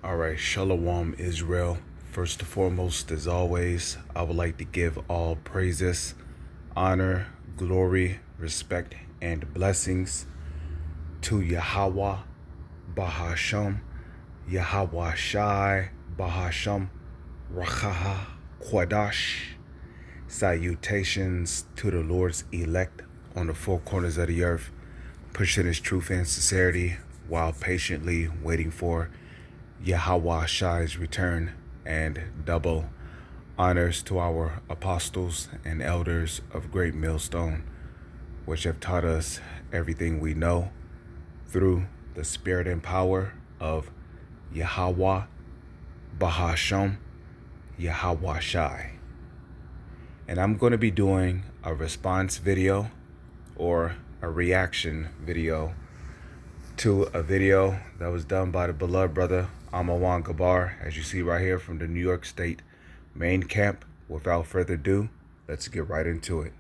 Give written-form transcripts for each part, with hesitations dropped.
All right, Shalom Israel. First and foremost, as always, I would like to give all praises, honor, glory, respect, and blessings to Yahweh, Bahasham, Yahweh Shai, Bahasham, Rachaha, Quadash. Salutations to the Lord's elect on the four corners of the earth, pushing his truth and sincerity while patiently waiting for Yahweh Shai's return, and double honors to our apostles and elders of Great Millstone, which have taught us everything we know through the spirit and power of Yahweh, Bahasham, Yahweh Shai. And I'm going to be doing a response video or a reaction video to a video that was done by the beloved brother Amawan Gabar, as you see right here from the New York State main camp. Without further ado, let's get right into it.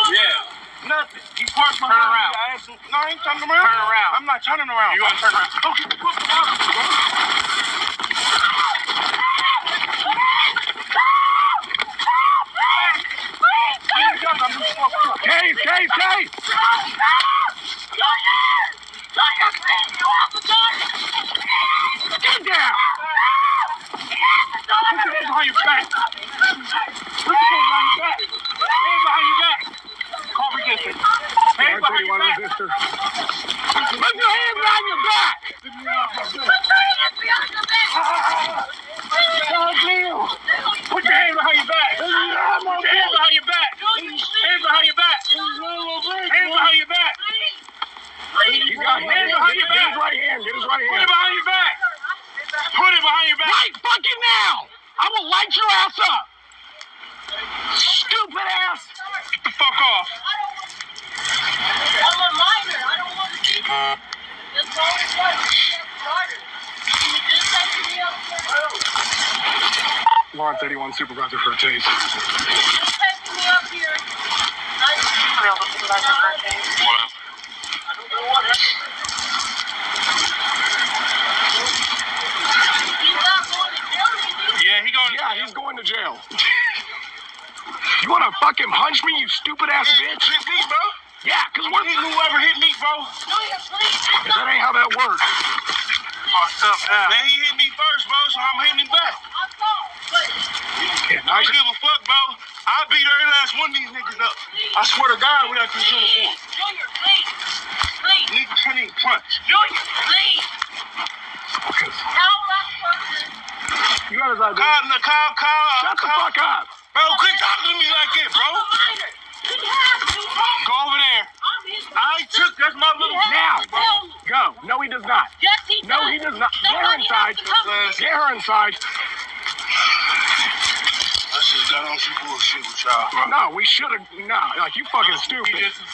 Yeah. Nothing. He parked behind me. I asked him. No, I ain't turning around. Turn around. I'm not turning around. You gonna turn around? Don't get the foot from Case! Get down! Put your hands behind your back. Put your hands behind your back. Hands behind your back. Call resistance. Hands behind your back. Put your hands behind your back. Put your hands behind your back. Put your hands behind your back. Put your hands behind your back. Hands behind your back. Hands behind your back. He's got hands behind your back. Get his right hand. Get his right hand. Put it behind your back. Put it behind your back. Right fucking now. I will light your ass up. Stupid ass. Get the fuck off. I'm a minor. I don't want to see you. That's all it was. Can you just take me up here? Law 31 supervisor for a tase. Just taking me up here. Real supervisor for a tase. What? I don't know what happened. He's going to jail. You want to fucking punch me, you stupid ass bitch? Hit me, bro? Yeah, because what? Whoever hit me, bro. Because that ain't how that works. Man, he hit me first, bro, so I'm hitting him back. I don't give a fuck, bro. I'll beat every last one of these niggas up. I swear to God, without this uniform. Junior, please. Nigga can't even punch. Junior, please. You got his ID. Shut the fuck up. Bro, quit talking to me like that, bro. Go over there. I took, that's my little... Now, go. No, he does not. Yes, he does. No, he does not. Get her inside. Get her inside. I should have got on some bullshit with y'all, bro. No, we should have... No, like, you fucking stupid. He just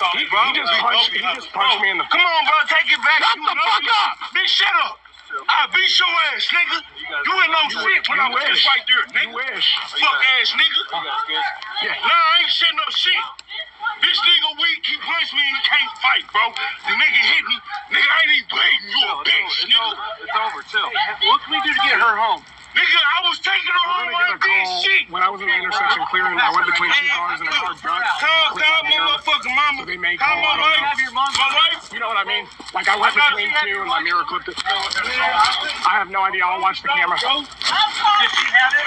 punched me in the... Come on, bro, take it back. Shut the fuck up. Bitch, shut up. I beat your ass, nigga. You ain't no shit when I was just right there, nigga. You wish. Fuck ass, nigga. Yeah. Nah, I ain't shitting up shit. This nigga weak, he punched me and he can't fight, bro. The nigga hit me. Nigga, I ain't even bleeding. You a bitch, nigga. It's over, chill. What can we do to get her home? Nigga, I was taking her home like this shit. When I was in the intersection clearing, I went between two cars and a car ducked. Call my motherfucking mama. So they may call my wife. My wife. You know what I mean? Like Like, I went between two and my mirror clipped it. I have no idea. I'll watch the camera. Did she have it?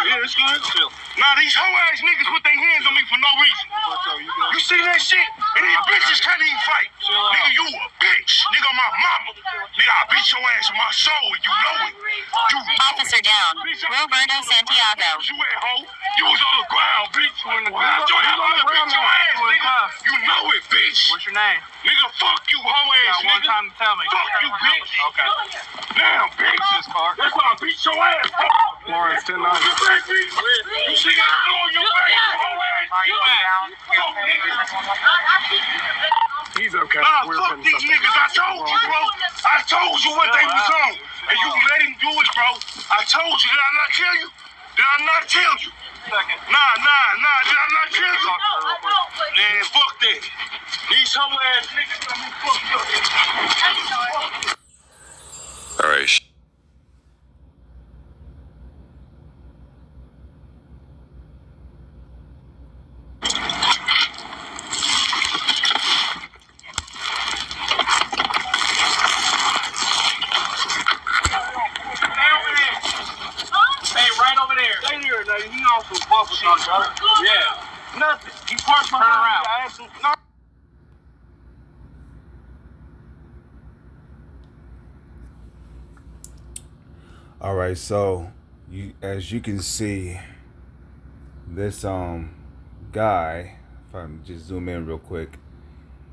Yeah, it's good. Nah, these hoe ass niggas put their hands on me for no reason. You see that shit? And these bitches can't even fight. Nigga, you a bitch. Nigga, my mama. Nigga, I beat your ass with my soul and you know it. You know Officer down. Roberto Santiago. You at hoe? You was on the ground, bitch. You in the ground. You on the ground, your ass, nigga. You know it, bitch. What's your name? Nigga, fuck you, hoe ass, nigga. One time to tell me. Fuck you, bitch. Okay. Now, bitch. That's why I beat your ass. Lawrence, 10-9. You see that on your face, hoe ass. He's okay. Nah, fuck these niggas. I told you, bro. I told you what they was on. And you let him do it, bro. I told you. Did I not tell you? Did I not tell you? Nah. Did I not tell you? Man, fuck that. These hoe ass niggas got me fucked up. All right. Yeah. Nothing. He parked my around. I asked him. No. All right, so as you can see, this guy, if I just zoom in real quick,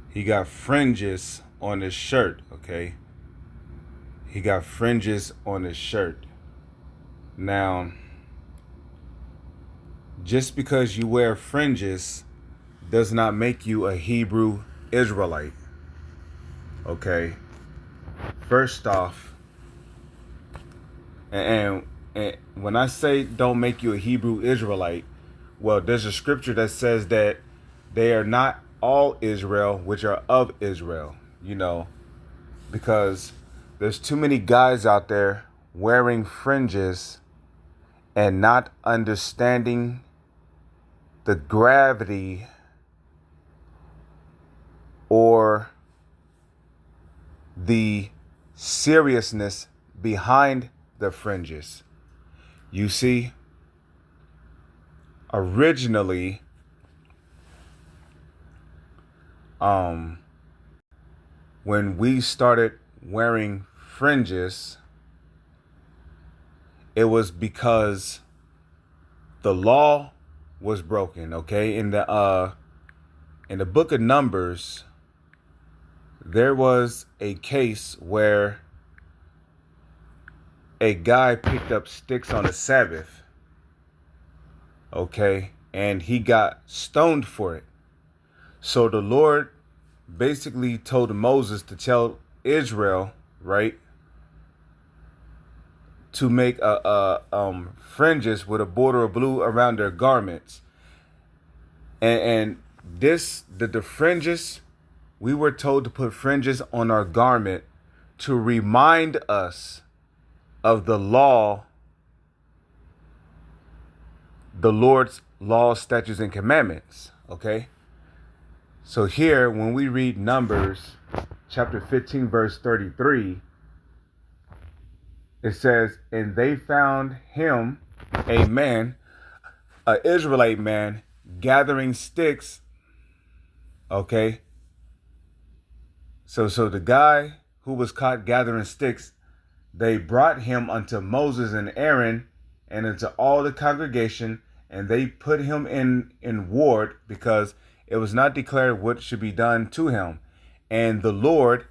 he got fringes on his shirt, okay? He got fringes on his shirt. Now, just because you wear fringes does not make you a Hebrew Israelite. Okay. First off, and when I say don't make you a Hebrew Israelite, well, there's a scripture that says that they are not all Israel, which are of Israel, you know, because there's too many guys out there wearing fringes and not understanding the gravity or the seriousness behind the fringes. You see, originally, when we started wearing fringes, it was because the law was broken. Okay, in the book of Numbers, there was a case where a guy picked up sticks on the Sabbath, okay, and he got stoned for it. So the Lord basically told Moses to tell Israel, right, to make fringes with a border of blue around their garments. And the fringes, we were told to put fringes on our garment to remind us of the law, the Lord's laws, statutes, and commandments. Okay. So here, when we read Numbers chapter 15, verse 33, it says, and they found him, a man, an Israelite man, gathering sticks. Okay. So the guy who was caught gathering sticks, they brought him unto Moses and Aaron and unto all the congregation, and they put him in ward, because it was not declared what should be done to him. And the Lord,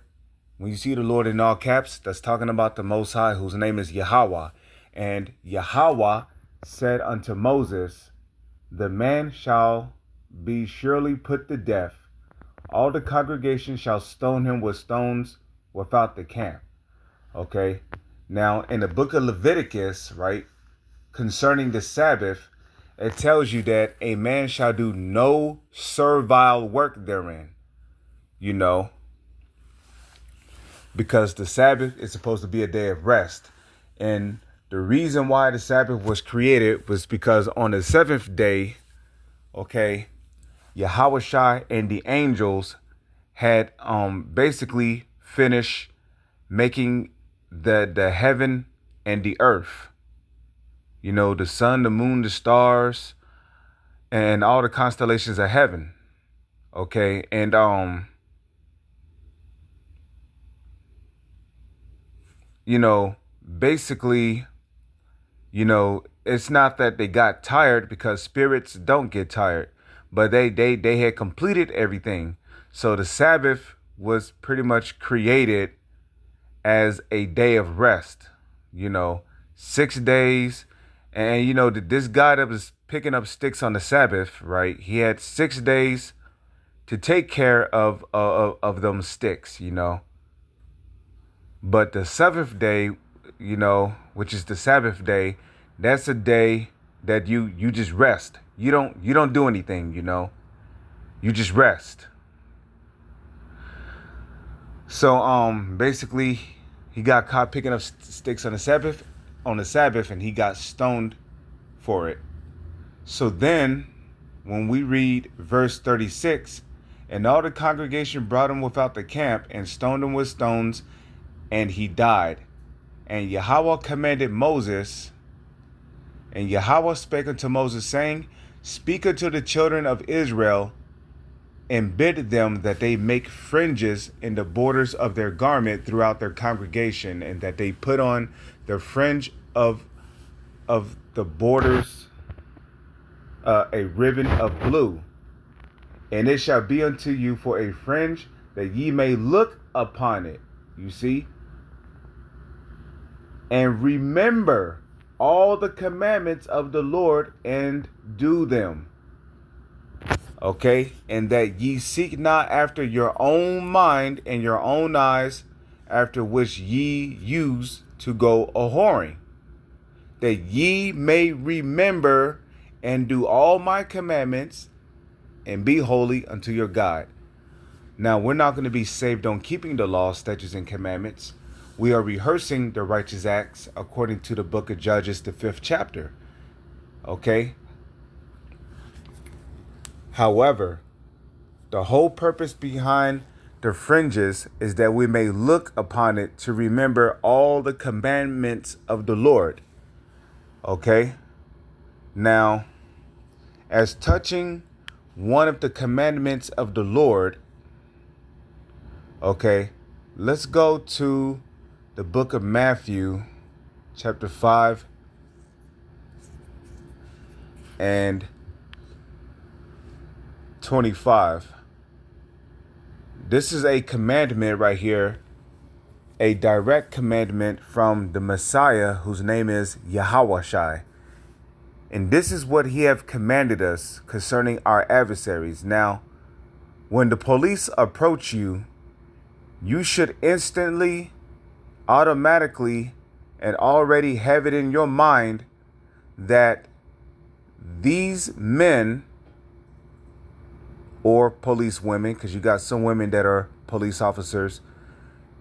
when you see the Lord in all caps, that's talking about the Most High, whose name is Yahweh. And Yahweh said unto Moses, the man shall be surely put to death. All the congregation shall stone him with stones without the camp. Okay. Now, in the book of Leviticus, right, concerning the Sabbath, it tells you that a man shall do no servile work therein, you know, because the Sabbath is supposed to be a day of rest. And the reason why the Sabbath was created was because on the seventh day, okay, Yahushua and the angels had basically finished making the heaven and the earth. You know, the sun, the moon, the stars, and all the constellations of heaven. Okay, and you know, basically, you know, it's not that they got tired, because spirits don't get tired, but they had completed everything. So the Sabbath was pretty much created as a day of rest. You know, 6 days, and you know this guy that was picking up sticks on the Sabbath, right? He had 6 days to take care of them sticks, you know. But the seventh day, you know, which is the Sabbath day, that's a day that you just rest. You don't do anything, you know. You just rest. So basically he got caught picking up sticks on the Sabbath, and he got stoned for it. So then when we read verse 36, and all the congregation brought him without the camp and stoned him with stones, and he died. And Yahweh commanded Moses, and Yahweh spake unto Moses, saying, Speak unto the children of Israel, and bid them that they make fringes in the borders of their garment throughout their congregation, and that they put on the fringe of the borders a ribbon of blue. And it shall be unto you for a fringe, that ye may look upon it. You see? And remember all the commandments of the Lord, and do them. Okay? And that ye seek not after your own mind and your own eyes, after which ye use to go a-whoring. That ye may remember and do all my commandments, and be holy unto your God. Now, we're not going to be saved on keeping the law, statutes, and commandments. We are rehearsing the righteous acts according to the book of Judges, the 5th chapter. Okay? However, the whole purpose behind the fringes is that we may look upon it to remember all the commandments of the Lord. Okay? Now, as touching one of the commandments of the Lord, okay, let's go to the book of Matthew, chapter 5, and 25. This is a commandment right here, a direct commandment from the Messiah, whose name is Yahushua. And this is what he have commanded us concerning our adversaries. Now, when the police approach you, you should instantly, automatically, and already have it in your mind that these men, or police women, because you got some women that are police officers,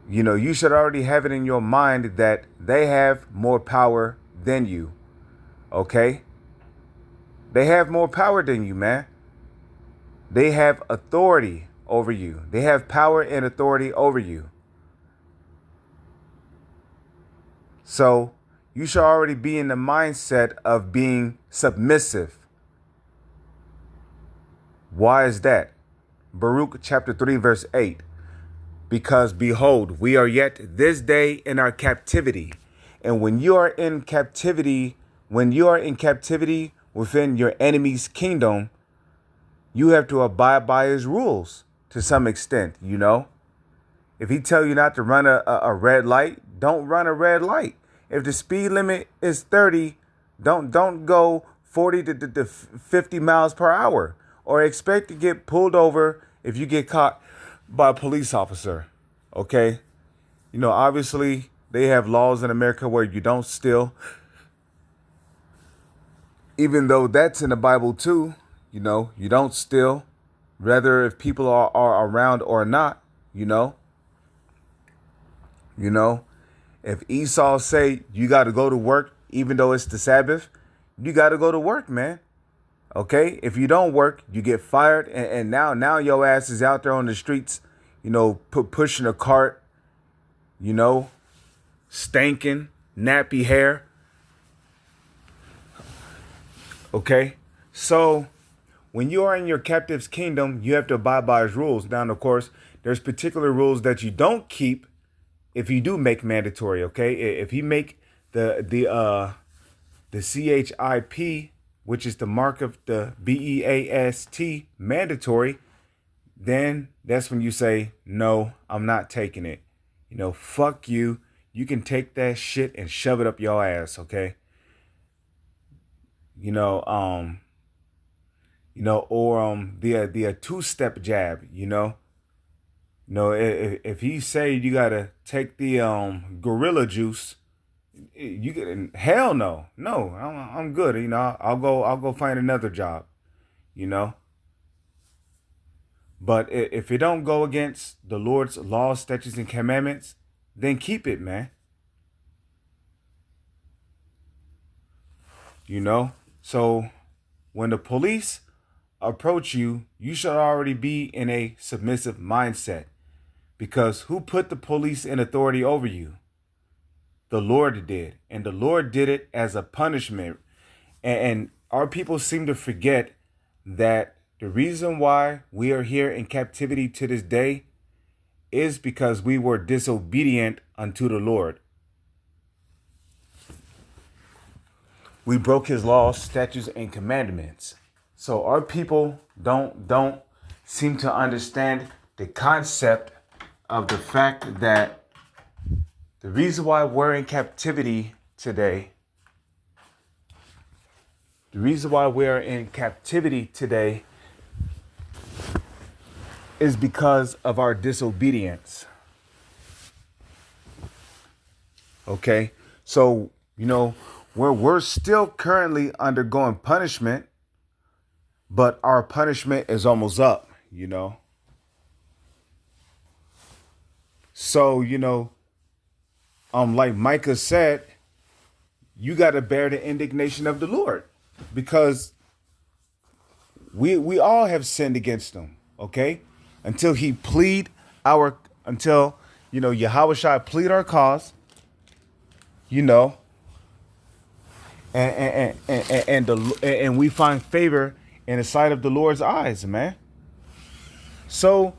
you know, you should already have it in your mind that they have more power than you. Okay? They have more power than you, man. They have authority over you. They have power and authority over you. So you should already be in the mindset of being submissive. Why is that? Baruch chapter 3, verse 8. Because behold, we are yet this day in our captivity. And when you are in captivity within your enemy's kingdom, you have to abide by his rules to some extent, you know. If he tell you not to run a red light, don't run a red light. If the speed limit is 30, don't go 40 to 50 miles per hour, or expect to get pulled over if you get caught by a police officer. Okay? You know, obviously they have laws in America where you don't steal, even though that's in the Bible too. You know, you don't steal, whether if people are around or not, you know. If Esau say you got to go to work, even though it's the Sabbath, you got to go to work, man. Okay. If you don't work, you get fired. And now your ass is out there on the streets, pushing a cart, stinking, nappy hair. Okay. So when you are in your captive's kingdom, you have to abide by his rules. Now, of course, there's particular rules that you don't keep if you do make mandatory. Okay. If you make the CHIP, which is the mark of the BEAST, mandatory, then that's when you say, no, I'm not taking it. Fuck you. You can take that shit and shove it up your ass. Okay. Or the two-step jab, if he say you gotta take the gorilla juice, you get hell no, I'm good. I'll go find another job, But if it don't go against the Lord's laws, statutes, and commandments, then keep it, man. So when the police approach you, you should already be in a submissive mindset, because who put the police in authority over you? The Lord did, and the Lord did it as a punishment. And our people seem to forget that the reason why we are here in captivity to this day is because we were disobedient unto the Lord. We broke his laws, statutes, and commandments. So our people don't seem to understand the concept of the fact that the reason why we're in captivity today, is because of our disobedience. Okay? So, we're still currently undergoing punishment, but our punishment is almost up, So, like Micah said, you got to bear the indignation of the Lord, because we all have sinned against him, okay? Until Yahushua plead our cause, and we find favor in the sight of the Lord's eyes, man. So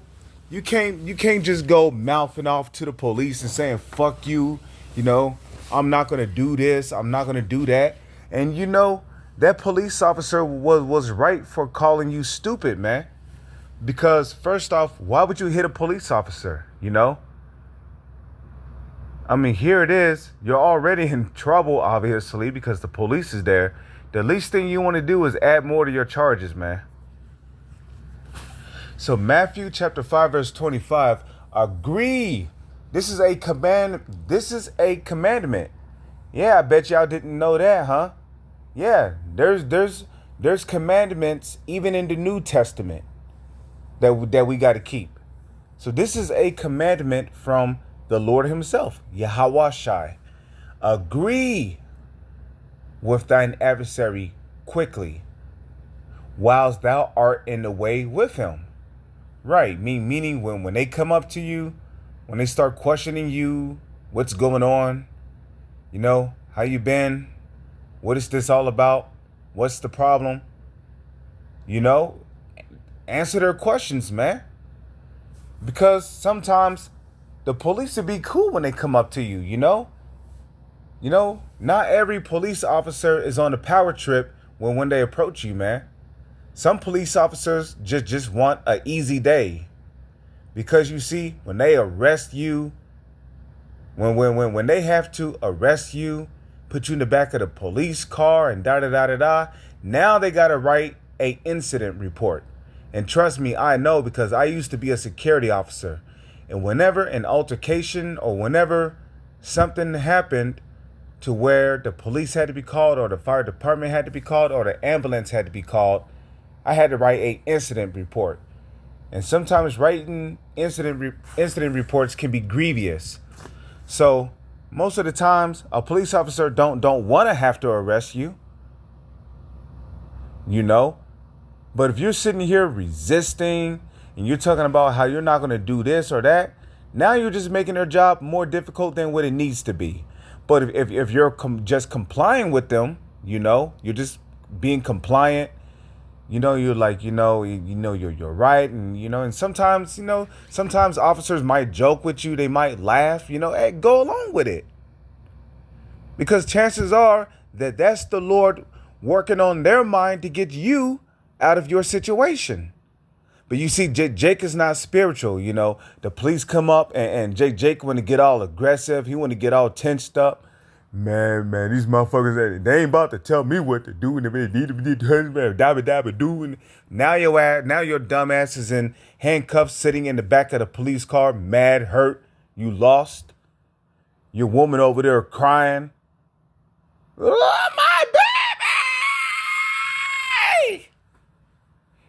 you can't just go mouthing off to the police and saying, fuck you, I'm not gonna do this, I'm not gonna do that. And that police officer was right for calling you stupid, man. Because first off, why would you hit a police officer? I mean, here it is. You're already in trouble, obviously, because the police is there. The least thing you want to do is add more to your charges, man. So Matthew chapter 5, verse 25, agree. This is a command. This is a commandment. Yeah, I bet y'all didn't know that, huh? Yeah, there's commandments even in the New Testament that we got to keep. So this is a commandment from the Lord himself, Yahushua. Agree with thine adversary quickly, whilst thou art in the way with him. Right, meaning when they come up to you, when they start questioning you, what's going on, how you been, what is this all about, what's the problem, answer their questions, man. Because sometimes the police will be cool when they come up to you, not every police officer is on a power trip when they approach you, man. Some police officers just want an easy day. Because you see, when they arrest you, when they have to arrest you, put you in the back of the police car and da-da-da-da-da, now they got to write a incident report. And trust me, I know, because I used to be a security officer. And whenever an altercation or whenever something happened to where the police had to be called or the fire department had to be called or the ambulance had to be called, I had to write an incident report. And sometimes writing incident reports can be grievous. So most of the times a police officer don't want to have to arrest you, you know. But if you're sitting here resisting and you're talking about how you're not going to do this or that, now you're just making their job more difficult than what it needs to be. But if you're just complying with them, you know, you're just being compliant, you know, you're like, you're right. And, and sometimes, sometimes officers might joke with you. They might laugh, hey, go along with it. Because chances are that that's the Lord working on their mind to get you out of your situation. But you see, Jake is not spiritual. The police come up and Jake want to get all aggressive. He want to get all tensed up. Man, these motherfuckers, they ain't about to tell me what to do. And if they need to dabba do. And now your dumb ass is in handcuffs, sitting in the back of the police car, mad, hurt. You lost. Your woman over there crying. Oh, my baby!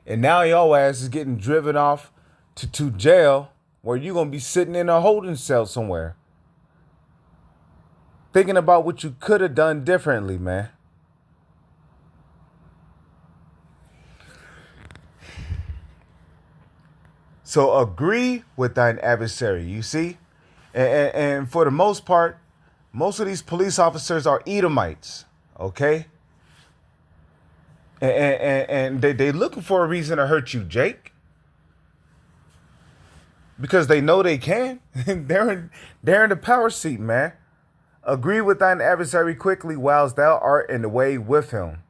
And now your ass is getting driven off to jail, where you're going to be sitting in a holding cell somewhere, thinking about what you could have done differently, man. So agree with thine adversary, you see? And for the most part, most of these police officers are Edomites, okay? And they looking for a reason to hurt you, Jake. Because they know they can. They're in the power seat, man. Agree with thine adversary quickly whilst thou art in the way with him.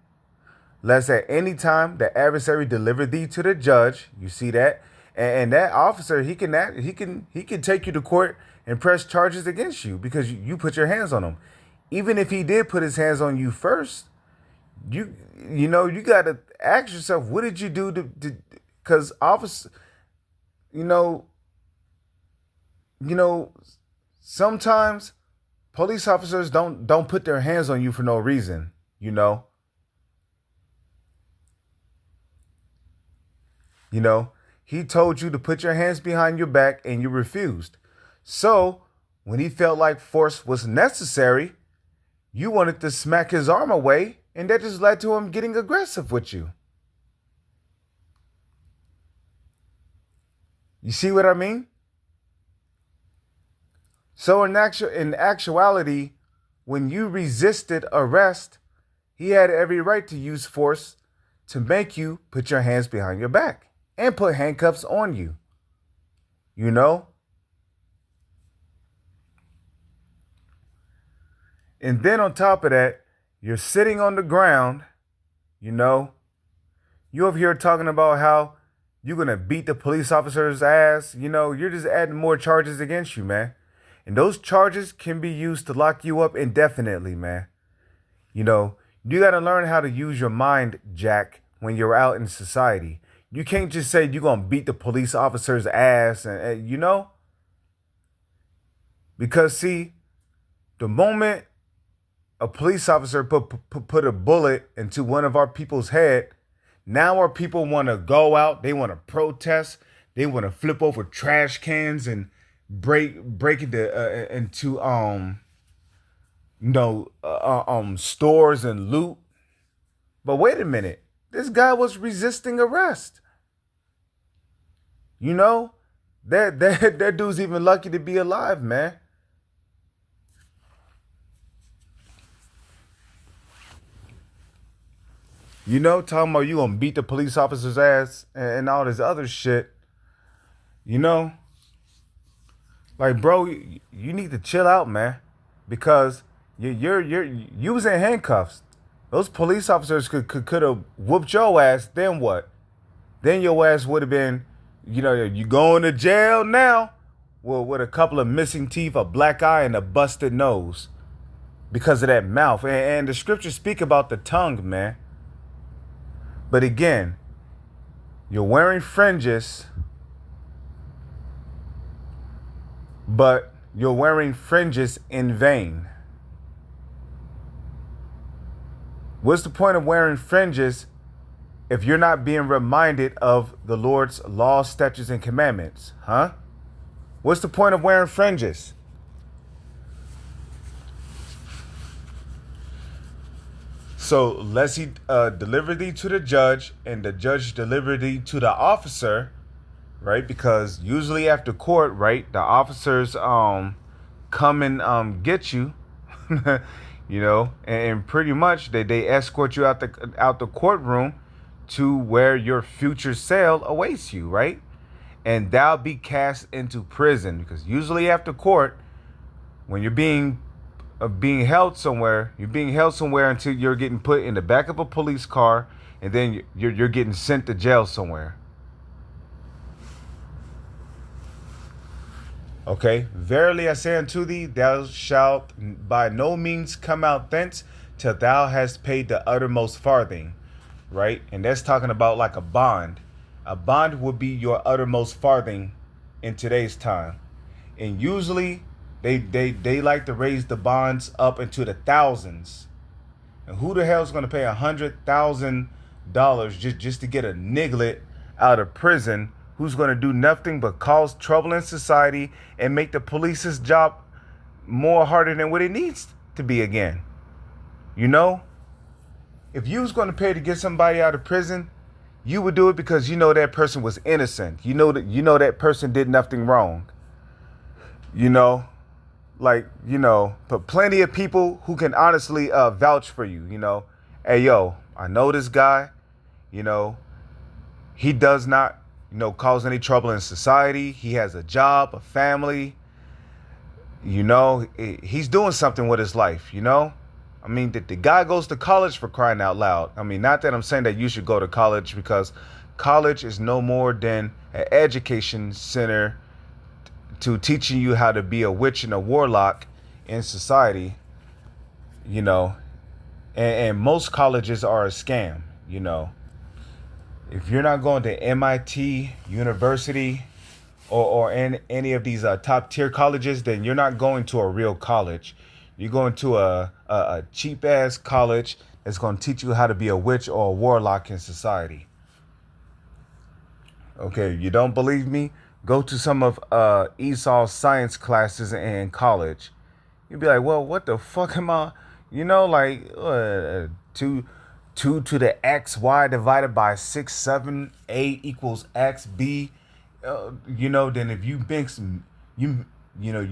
Lest at any time the adversary deliver thee to the judge. You see that? And that officer, he can take you to court and press charges against you because you put your hands on him. Even if he did put his hands on you first, you got to ask yourself, what did you do to because officer, sometimes police officers don't put their hands on you for no reason, He told you to put your hands behind your back and you refused. So when he felt like force was necessary, you wanted to smack his arm away, and that just led to him getting aggressive with you. You see what I mean? So in actuality, when you resisted arrest, he had every right to use force to make you put your hands behind your back and put handcuffs on you. And then on top of that, you're sitting on the ground, You over here talking about how you're going to beat the police officer's ass. You're just adding more charges against you, man. And those charges can be used to lock you up indefinitely, man. You got to learn how to use your mind, Jack, when you're out in society. You can't just say you're going to beat the police officer's ass, and Because, see, the moment a police officer put a bullet into one of our people's head, now our people want to go out, they want to protest, they want to flip over trash cans and break into stores and loot. But wait a minute, this guy was resisting arrest. That dude's even lucky to be alive, man. Talking about you gonna beat the police officer's ass and all this other shit. Like, bro, you need to chill out, man, because you was in handcuffs. Those police officers could have whooped your ass. Then what? Then your ass would have been, you going to jail now, well, with a couple of missing teeth, a black eye, and a busted nose because of that mouth. And the scriptures speak about the tongue, man. But again, you're wearing fringes, but you're wearing fringes in vain. What's the point of wearing fringes if you're not being reminded of the Lord's laws, statutes, and commandments? Huh? What's the point of wearing fringes? So lest he deliver thee to the judge, and the judge deliver thee to the officer, right? Because usually after court, right, the officers come and get you, and pretty much they escort you out the courtroom to where your future cell awaits you, right? And thou be cast into prison, because usually after court, when you're being held somewhere, you're being held somewhere until you're getting put in the back of a police car, and then you're getting sent to jail somewhere. Okay, verily I say unto thee, thou shalt by no means come out thence till thou hast paid the uttermost farthing, right? And that's talking about like a bond. A bond would be your uttermost farthing in today's time. And usually they like to raise the bonds up into the thousands. And who the hell is going to pay $100,000 just to get a niglet out of prison, who's going to do nothing but cause trouble in society and make the police's job more harder than what it needs to be again? You know, if you was going to pay to get somebody out of prison, you would do it because you know that person was innocent. You know that person did nothing wrong. But plenty of people who can honestly vouch for you. Hey, yo, I know this guy. He does not cause any trouble in society. He has a job, a family. He's doing something with his life. I mean, the guy goes to college, for crying out loud. I mean, not that I'm saying that you should go to college, because college is no more than an education center to teaching you how to be a witch and a warlock in society, and most colleges are a scam. If you're not going to MIT University or any of these top tier colleges, then you're not going to a real college. You're going to a cheap ass college that's going to teach you how to be a witch or a warlock in society. Okay, you don't believe me? Go to some of Esau's science classes in college. You'd be like, well, what the fuck am I? 2 to the xy divided by 6, 7, a equals xb. Then if you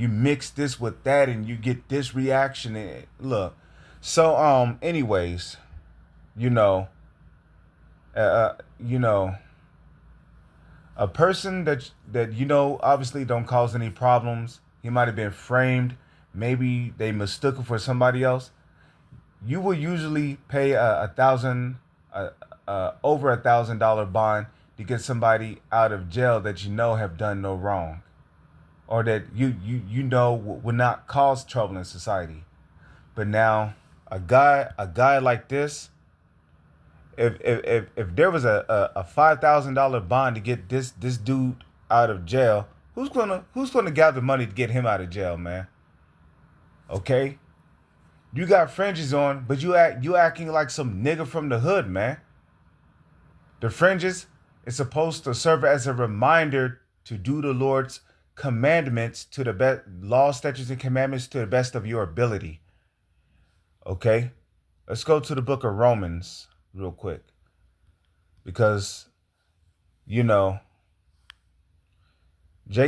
mix this with that and you get this reaction. And look, so anyways, a person that obviously don't cause any problems. He might have been framed. Maybe they mistook him for somebody else. You will usually pay over $1,000 bond to get somebody out of jail that have done no wrong, or that will not cause trouble in society. But now a guy like this, if there was a $5,000 bond to get this dude out of jail, who's gonna gather money to get him out of jail, man? Okay, you got fringes on, but you acting like some nigga from the hood, man. The fringes is supposed to serve as a reminder to do the Lord's commandments to the best, law, statutes, and commandments to the best of your ability. Okay, let's go to the book of Romans real quick, because Jake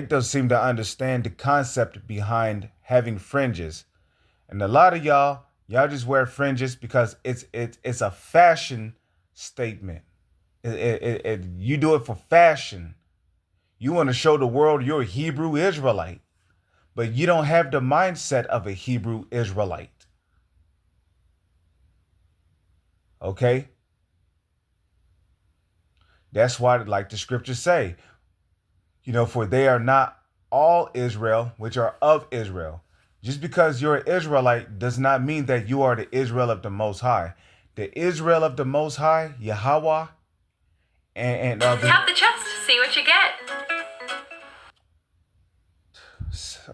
doesn't seem to understand the concept behind having fringes. And a lot of y'all just wear fringes because it's a fashion statement. You do it for fashion. You want to show the world you're a Hebrew Israelite, but you don't have the mindset of a Hebrew Israelite. Okay? That's why, like the scriptures say, for they are not all Israel, which are of Israel. Just because you're an Israelite does not mean that you are the Israel of the Most High. The Israel of the Most High, Yahweh, and tap the chest, see what you get.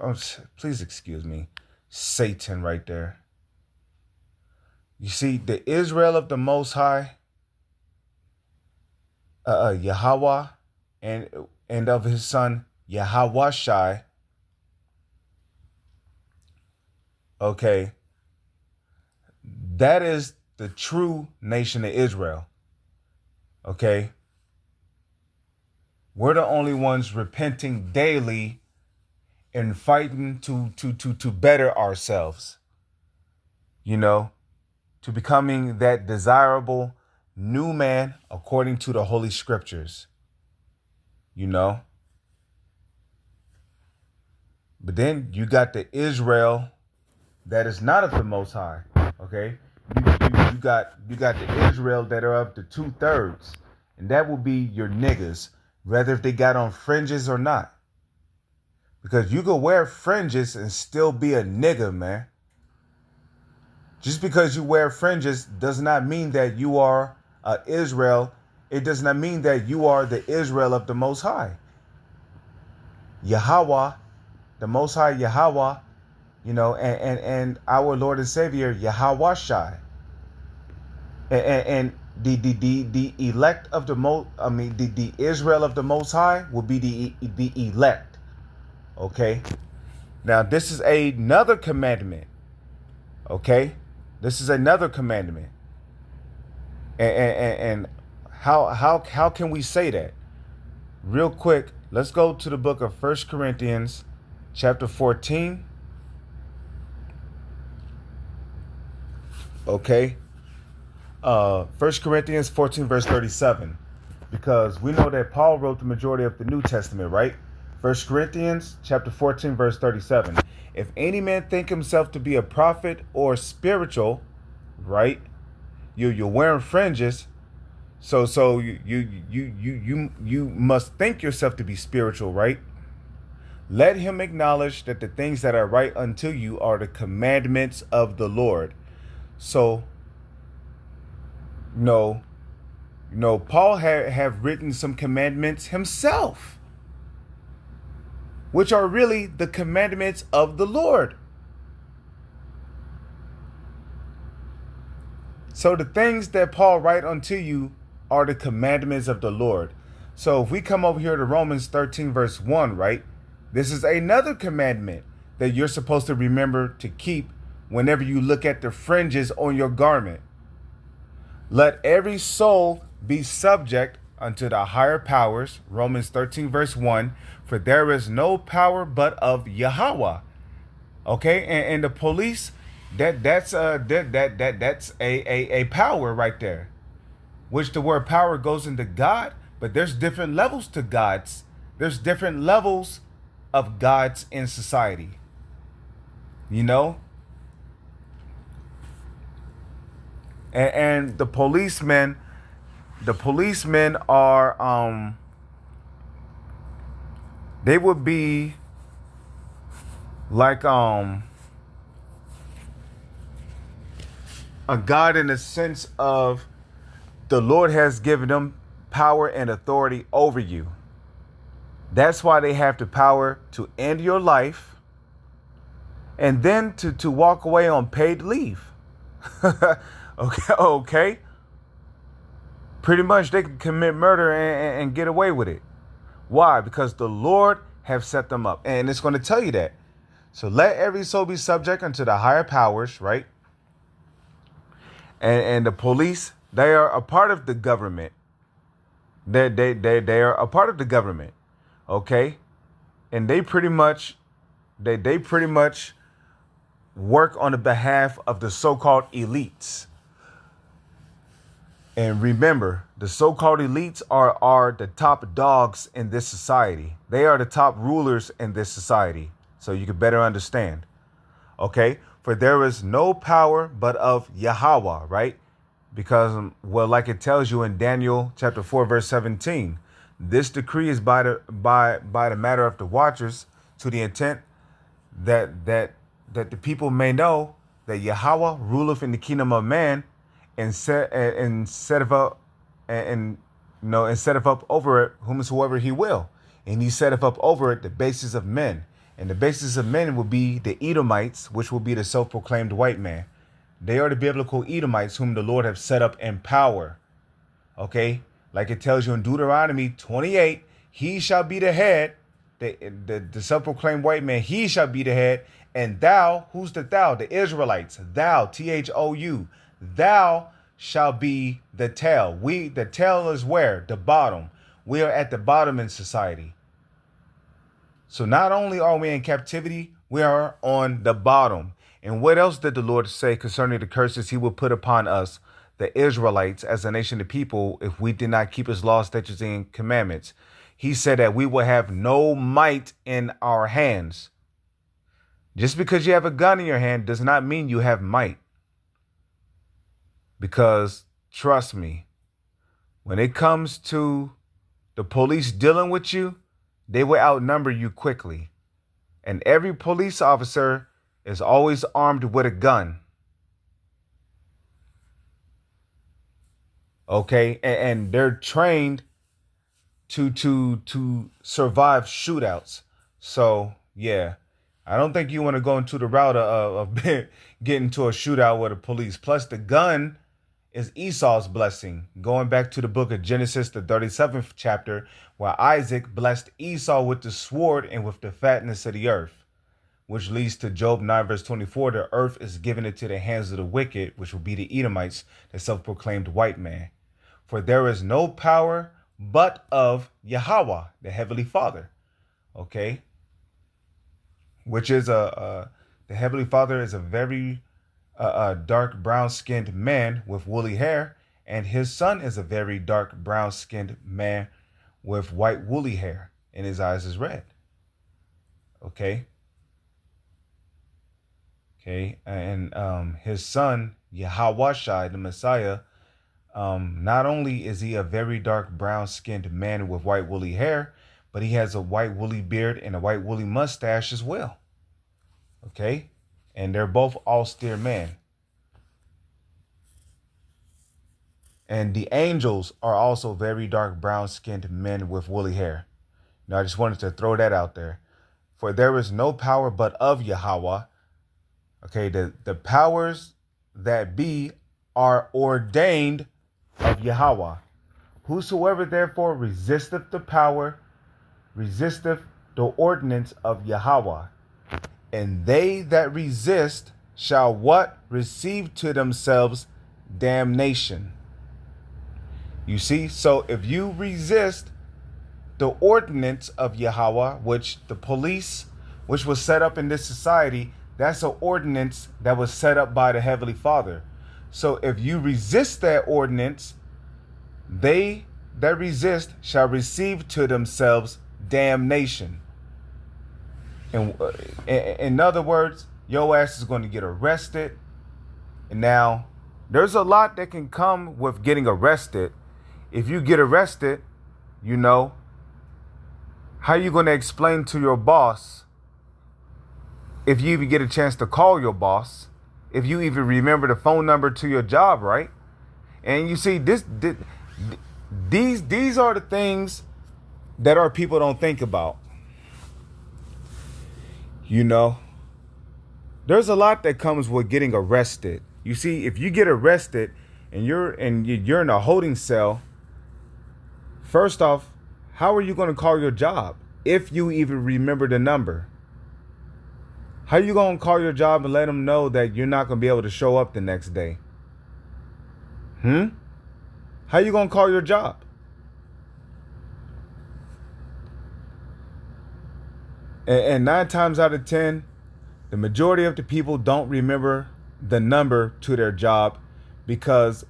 Oh, please excuse me, Satan, right there. You see, the Israel of the Most High, Yahweh, and of His Son Yahawashai. Okay, that is the true nation of Israel. Okay? We're the only ones repenting daily and fighting to better ourselves. You know, to becoming that desirable new man according to the Holy Scriptures. You know? But then you got the Israel that is not of the Most High. Okay? You got the Israel that are of the 2/3. And that will be your niggas, whether if they got on fringes or not. Because you can wear fringes and still be a nigga, man. Just because you wear fringes does not mean that you are Israel. It does not mean that you are the Israel of the Most High. Yahweh, the Most High Yahweh, you know, and our Lord and Savior, Yahweh Shai. And the elect of the Israel of the Most High will be the elect. Okay? Now, this is another commandment. Okay? This is another commandment. And how can we say that? Real quick, let's go to the book of 1 Corinthians chapter 14. Okay? 1 Corinthians 14 verse 37. Because we know that Paul wrote the majority of the New Testament, right? 1 Corinthians chapter 14 verse 37. If any man think himself to be a prophet or spiritual, right? You're wearing fringes, so you must think yourself to be spiritual, right? Let him acknowledge that the things that are right unto you are the commandments of the Lord. So, no, Paul have written some commandments himself, which are really the commandments of the Lord. So the things that Paul write unto you are the commandments of the Lord. So if we come over here to Romans 13 verse 1, right? This is another commandment that you're supposed to remember to keep whenever you look at the fringes on your garment. Let every soul be subject unto the higher powers, Romans 13 verse 1, for there is no power but of Yahweh. Okay, and the police, that's a power right there. Which the word power goes into God, but there's different levels to gods. There's different levels of gods in society. You know? And the policemen are they would be like a god in the sense of the Lord has given them power and authority over you. That's why they have the power to end your life and then to walk away on paid leave. Okay. Pretty much they can commit murder and get away with it. Why? Because the Lord have set them up. And it's going to tell you that. So let every soul be subject unto the higher powers, right? And the police, they are a part of the government. They are a part of the government. Okay? And they pretty much work on the behalf of the so-called elites. And remember, the so-called elites are the top dogs in this society. They are the top rulers in this society. So you can better understand. Okay? For there is no power but of Yahweh, right? Because, well, like it tells you in Daniel chapter 4, verse 17, this decree is by the matter of the watchers, to the intent that the people may know that Yahweh ruleth in the kingdom of man, and set up over it whomsoever he will. And he setteth up over it the basis of men. And the basis of men will be the Edomites, which will be the self-proclaimed white man. They are the biblical Edomites whom the Lord have set up in power. Okay? Like it tells you in Deuteronomy 28, he shall be the head. The self-proclaimed white man, he shall be the head. And thou, who's the thou? The Israelites. Thou, Thou, shall be the tail. The tail is where? The bottom. We are at the bottom in society. So not only are we in captivity, we are on the bottom. And what else did the Lord say concerning the curses he would put upon us, the Israelites, as a nation of people, if we did not keep his laws, statutes, and commandments? He said that we will have no might in our hands. Just because you have a gun in your hand does not mean you have might. Because trust me, when it comes to the police dealing with you, they will outnumber you quickly. And every police officer is always armed with a gun. Okay, and they're trained to survive shootouts. So yeah, I don't think you want to go into the route of getting into a shootout with the police. Plus, the gun is Esau's blessing. Going back to the book of Genesis, the 37th chapter, where Isaac blessed Esau with the sword and with the fatness of the earth, which leads to Job 9 verse 24. The earth is given into the hands of the wicked, which will be the Edomites, the self-proclaimed white man. For there is no power but of Yahweh, the Heavenly Father. Okay? Which is the Heavenly Father is a very dark brown-skinned man with woolly hair, and his son is a very dark brown-skinned man with white woolly hair, and his eyes is red. Okay? Okay, and his son, Yahawashai, the Messiah, not only is he a very dark brown-skinned man with white woolly hair, but he has a white woolly beard and a white woolly mustache as well. Okay? And they're both austere men. And the angels are also very dark brown-skinned men with woolly hair. Now, I just wanted to throw that out there. For there is no power but of Yahweh. Okay, the powers that be are ordained of Yahweh. Whosoever therefore resisteth the power, resisteth the ordinance of Yahweh. And they that resist shall what? Receive to themselves damnation. You see, so if you resist the ordinance of Yahweh, which the police, which was set up in this society, that's an ordinance that was set up by the Heavenly Father. So if you resist that ordinance, they that resist shall receive to themselves damnation. And in other words, your ass is going to get arrested. And now, there's a lot that can come with getting arrested. If you get arrested, you know, how are you going to explain to your boss, if you even get a chance to call your boss, if you even remember the phone number to your job, right? And you see, these are the things that our people don't think about. You know, there's a lot that comes with getting arrested. You see, if you get arrested and you're in a holding cell, first off, how are you going to call your job if you even remember the number? How are you going to call your job and let them know that you're not going to be able to show up the next day? How are you going to call your job? And 9 times out of 10, the majority of the people don't remember the number to their job because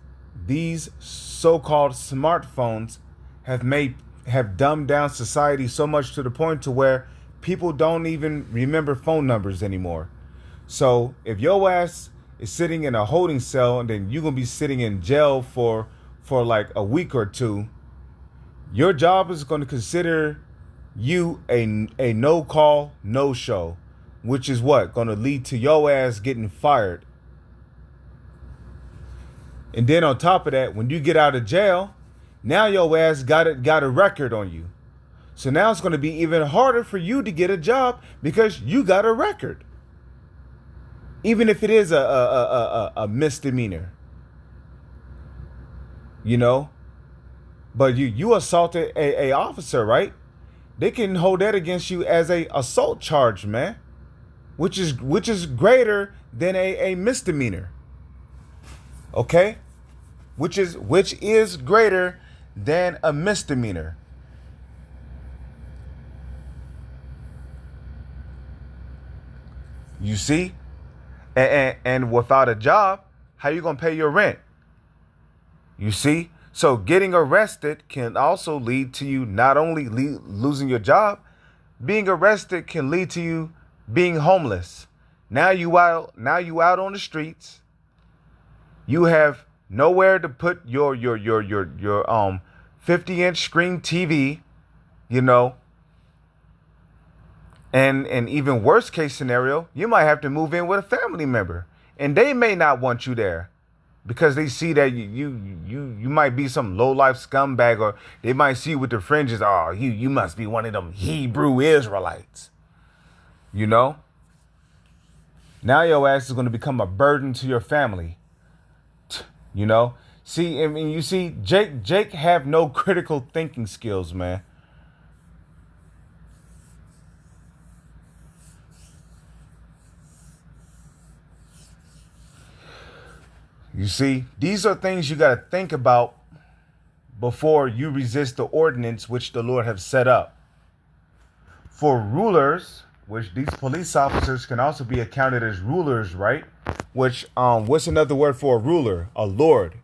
these so-called smartphones have dumbed down society so much to the point to where people don't even remember phone numbers anymore. So if your ass is sitting in a holding cell and then you're going to be sitting in jail for like a week or two, your job is going to consider you a no call, no show, which is what? Going to lead to your ass getting fired. And then on top of that, when you get out of jail, now your ass got a record on you. So now it's going to be even harder for you to get a job because you got a record. Even if it is a misdemeanor. You know? But you assaulted a officer, right? They can hold that against you as a assault charge, man. Which is greater than a misdemeanor. Okay? which is greater than a misdemeanor. You see? And without a job, how you gonna pay your rent? You see? So getting arrested can also lead to you not only losing your job, being arrested can lead to you being homeless. Now you out on the streets. You have nowhere to put your 50-inch screen TV, you know. And even worst case scenario, you might have to move in with a family member, and they may not want you there because they see that you might be some low life scumbag, or they might see you with the fringes. Oh, you must be one of them Hebrew Israelites, you know. Now your ass is going to become a burden to your family, you know. See, I mean, you see, Jake have no critical thinking skills, man. You see, these are things you got to think about before you resist the ordinance which the Lord have set up. For rulers, which these police officers can also be accounted as rulers, right? Which, what's another word for a ruler? A lord,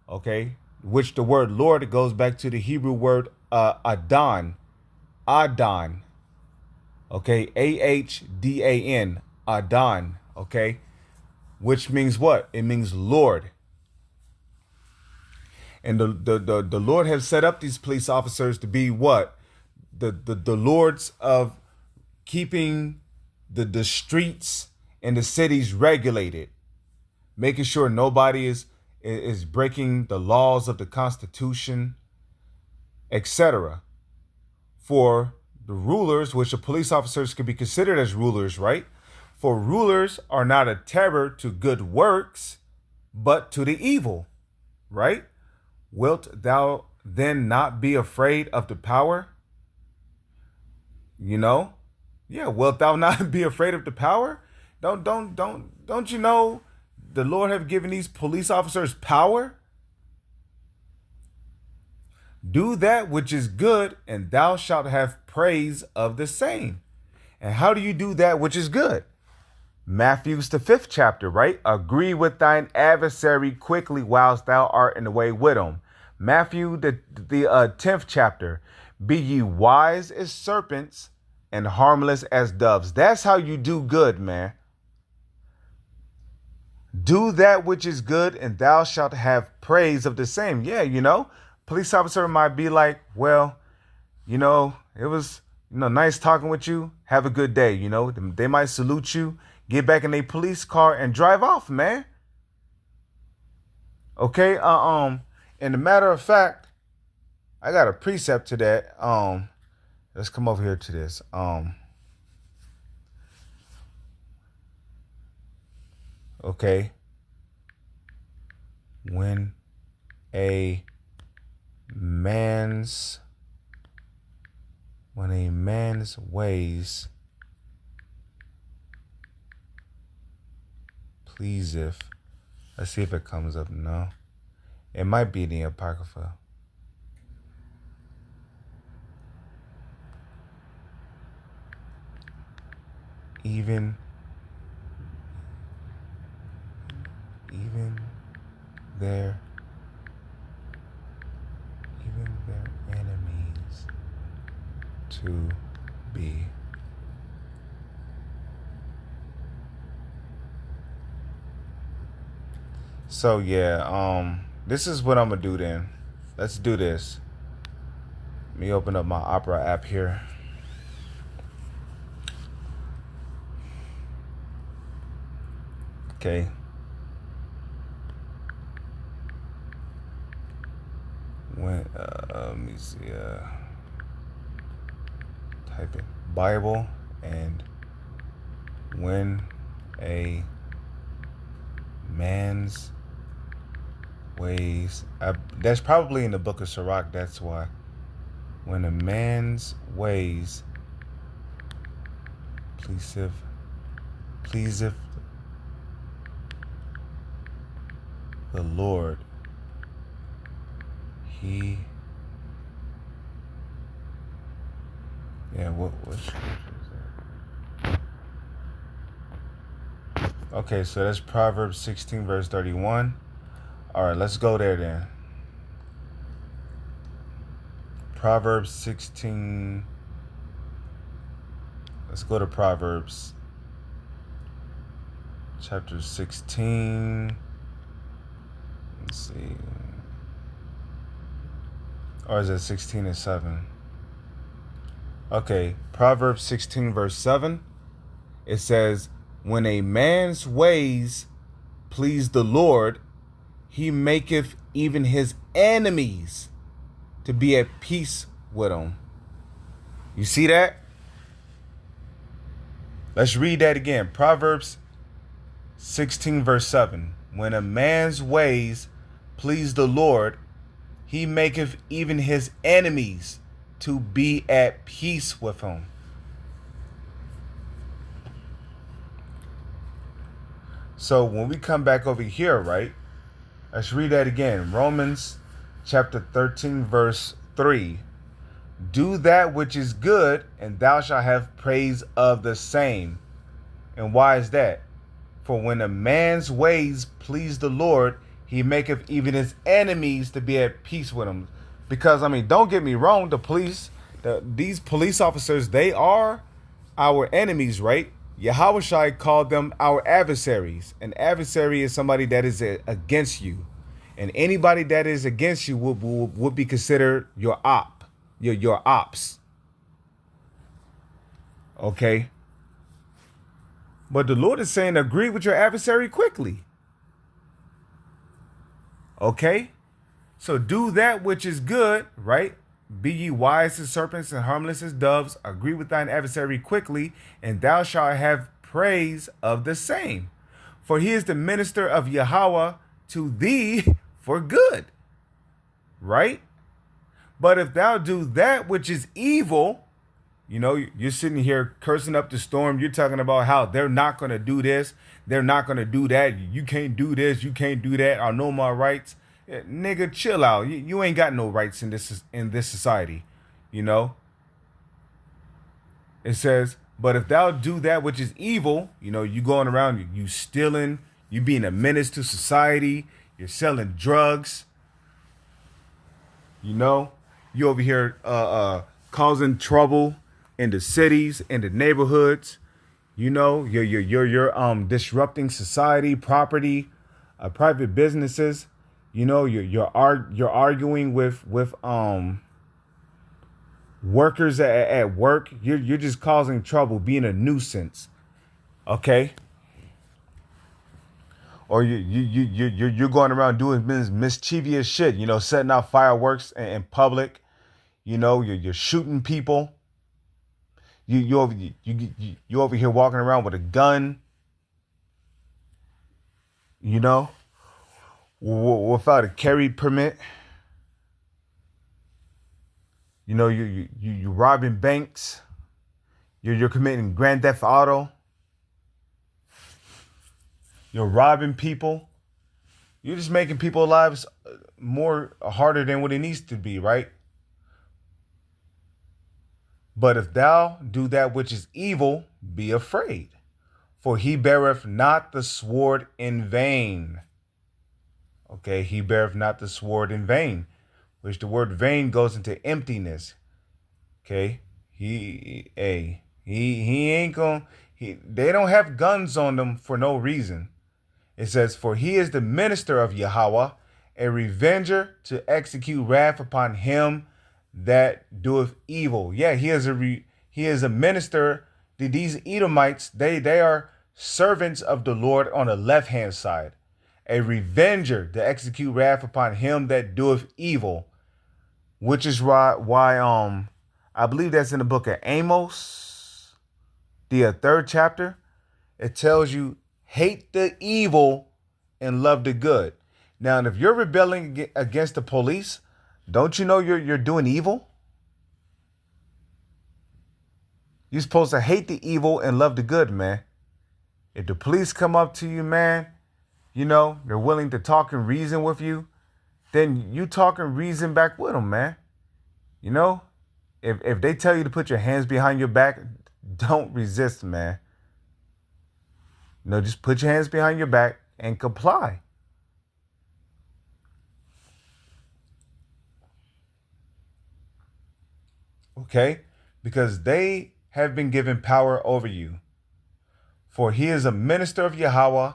okay? Which the word Lord goes back to the Hebrew word Adon, okay? Ahdan, Adon, okay? Which means what? It means Lord. And the Lord has set up these police officers to be what? The lords of keeping the streets and the cities regulated, making sure nobody is breaking the laws of the Constitution, etc. For the rulers, which the police officers could be considered as rulers, right? For rulers are not a terror to good works, but to the evil, right? Wilt thou then not be afraid of the power? You know? Yeah, wilt thou not be afraid of the power? Don't you know the Lord have given these police officers power? Do that which is good, and thou shalt have praise of the same. And how do you do that which is good? Matthew's the 5th chapter, right? Agree with thine adversary quickly whilst thou art in the way with him. Matthew the 10th chapter. Be ye wise as serpents and harmless as doves. That's how you do good, man. Do that which is good, and thou shalt have praise of the same. Yeah, you know, police officer might be like, well, you know, it was, nice talking with you. Have a good day. You know, they might salute you, get back in their police car and drive off, man. Okay. And a matter of fact, I got a precept to that. Let's come over here to this. Okay. When a man's ways pleaseth. Let's see if it comes up. No. It might be in the Apocrypha. Even their enemies to be. So yeah, this is what I'm gonna do then. Let's do this. Let me open up my Opera app here. Okay. When let me see. Type in Bible and when a man's ways. That's probably in the book of Sirach. That's why. When a man's ways pleaseth the Lord, he. Yeah, what scripture is that? Okay, so that's Proverbs 16, verse 31. All right, let's go there then. Proverbs 16. Let's go to Proverbs chapter 16. Let's see. Or is it 16 and 7? Okay, Proverbs 16, verse 7. It says, when a man's ways please the Lord, he maketh even his enemies to be at peace with him. You see that? Let's read that again. Proverbs 16, verse 7. When a man's ways please the Lord, he maketh even his enemies to be at peace with him. So when we come back over here, right? Let's read that again. Romans chapter 13, verse 3. Do that which is good, and thou shalt have praise of the same. And why is that? For when a man's ways please the Lord, he maketh even his enemies to be at peace with him. Because, I mean, don't get me wrong, these police officers, they are our enemies, right? Yahweh called them our adversaries. An adversary is somebody that is against you. And anybody that is against you would be considered your ops. Okay? But the Lord is saying, agree with your adversary quickly. Okay? So do that which is good, right? Be ye wise as serpents and harmless as doves. Agree with thine adversary quickly, and thou shalt have praise of the same. For he is the minister of Yahweh to thee for good. Right? But if thou do that which is evil, you know, you're sitting here cursing up the storm. You're talking about how they're not going to do this. They're not going to do that. You can't do this. You can't do that. I know my rights. Nigga, chill out. You ain't got no rights in this society. You know? It says, but if thou do that which is evil, you know, you going around, you stealing, you being a menace to society, you're selling drugs, you know, you over here causing trouble in the cities, in the neighborhoods, you know, you're disrupting society, property, private businesses, you know, you're arguing with workers at work. You're just causing trouble, being a nuisance, okay? Or you're going around doing mischievous shit, you know, setting off fireworks in public, you know, you're shooting people. You over here walking around with a gun, you know, without a carry permit. You know, you robbing banks. You're committing grand theft auto. You're robbing people. You're just making people's lives more harder than what it needs to be, right? But if thou do that which is evil, be afraid, for he beareth not the sword in vain. Okay, he beareth not the sword in vain, which the word vain goes into emptiness. Okay, they don't have guns on them for no reason. It says, for he is the minister of Yahweh, a revenger to execute wrath upon him that doeth evil. Yeah, he is a minister. These Edomites, they are servants of the Lord on the left-hand side. A revenger to execute wrath upon him that doeth evil. Which is why I believe that's in the book of Amos, the third chapter. It tells you, hate the evil and love the good. Now, if you're rebelling against the police, don't you know you're doing evil? You're supposed to hate the evil and love the good, man. If the police come up to you, man, you know, they're willing to talk and reason with you. then you talking reason back with them, man. You know, if they tell you to put your hands behind your back, don't resist, man. No, just put your hands behind your back and comply. Okay? Because they have been given power over you. For he is a minister of Yahweh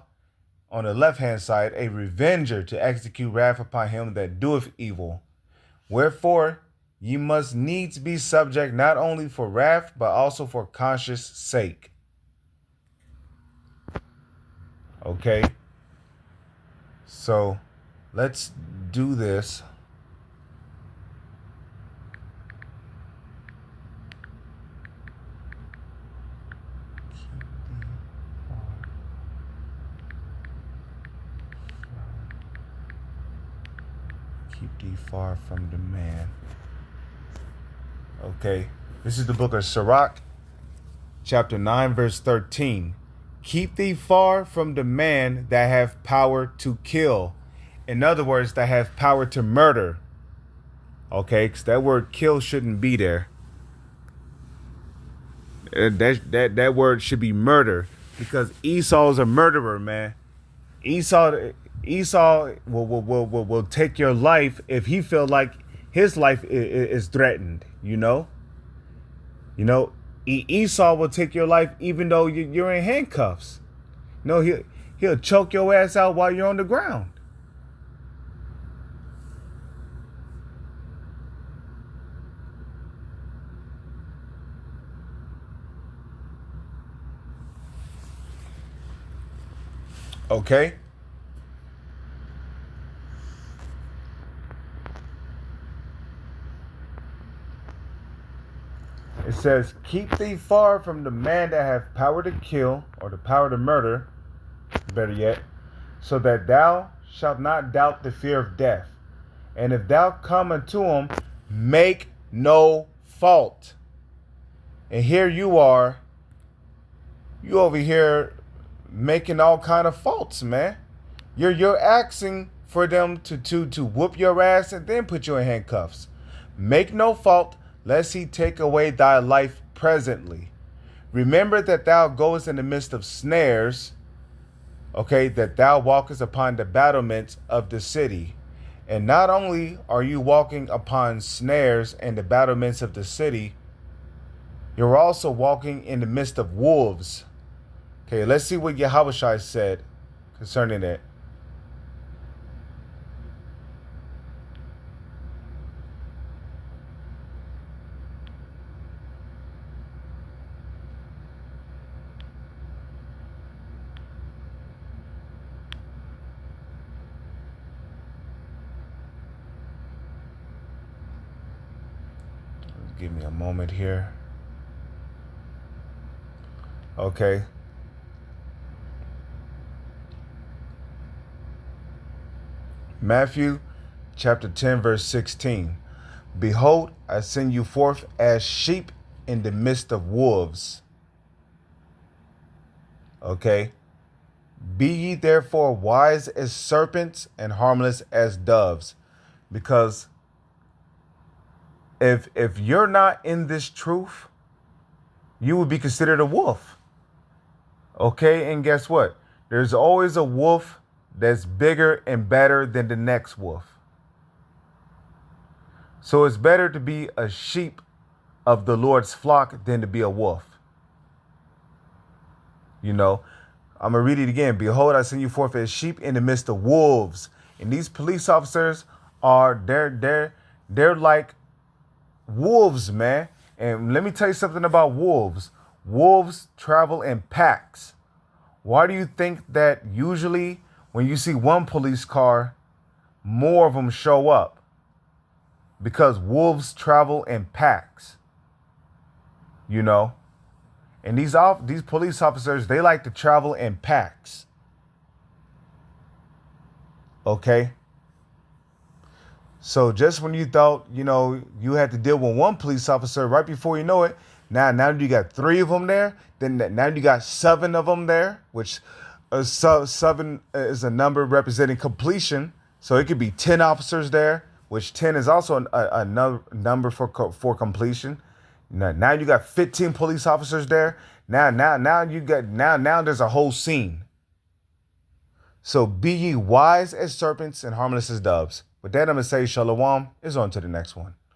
on the left-hand side, a revenger to execute wrath upon him that doeth evil. Wherefore, ye must needs be subject not only for wrath, but also for conscience sake. Okay? So, let's do this. Keep thee far from the man. Okay, this is the book of Sirach, chapter 9, verse 13. Keep thee far from the man that hath power to kill. In other words, that hath power to murder. Okay, because that word kill shouldn't be there. That word should be murder, because Esau is a murderer, man. Esau will take your life if he feel like his life is threatened. You know, Esau will take your life even though you're in handcuffs. No, he'll choke your ass out while you're on the ground. Okay. It says, keep thee far from the man that hath power to kill, or the power to murder, better yet, so that thou shalt not doubt the fear of death. And if thou come unto him, make no fault. And here you are, you over here making all kind of faults, man. You're asking for them to whoop your ass and then put you in handcuffs. Make no fault, lest he take away thy life presently. Remember that thou goest in the midst of snares, okay, that thou walkest upon the battlements of the city. And not only are you walking upon snares and the battlements of the city, you're also walking in the midst of wolves. Okay, let's see what Yahushua said concerning that. Give me a moment here. Okay. Matthew chapter 10, verse 16. Behold, I send you forth as sheep in the midst of wolves. Okay. Be ye therefore wise as serpents and harmless as doves. Because if you're not in this truth, you would be considered a wolf. Okay, and guess what? There's always a wolf that's bigger and better than the next wolf. So it's better to be a sheep of the Lord's flock than to be a wolf. You know, I'm going to read it again. Behold, I send you forth as sheep in the midst of wolves. And these police officers they're like wolves, man. And let me tell you something about wolves. Wolves travel in packs. Why do you think that usually when you see one police car, more of them show up? Because wolves travel in packs. You know? And these police officers, they like to travel in packs. Okay? So just when you thought, you had to deal with one police officer, right before you know it, now you got 3 of them there. Then now you got 7 of them there, which 7 is a number representing completion. So it could be 10 officers there, which 10 is also a number for completion. Now you got 15 police officers there. Now you got now there's a whole scene. So be ye wise as serpents and harmless as doves. With that, I'm gonna say shalom. Is on to the next one.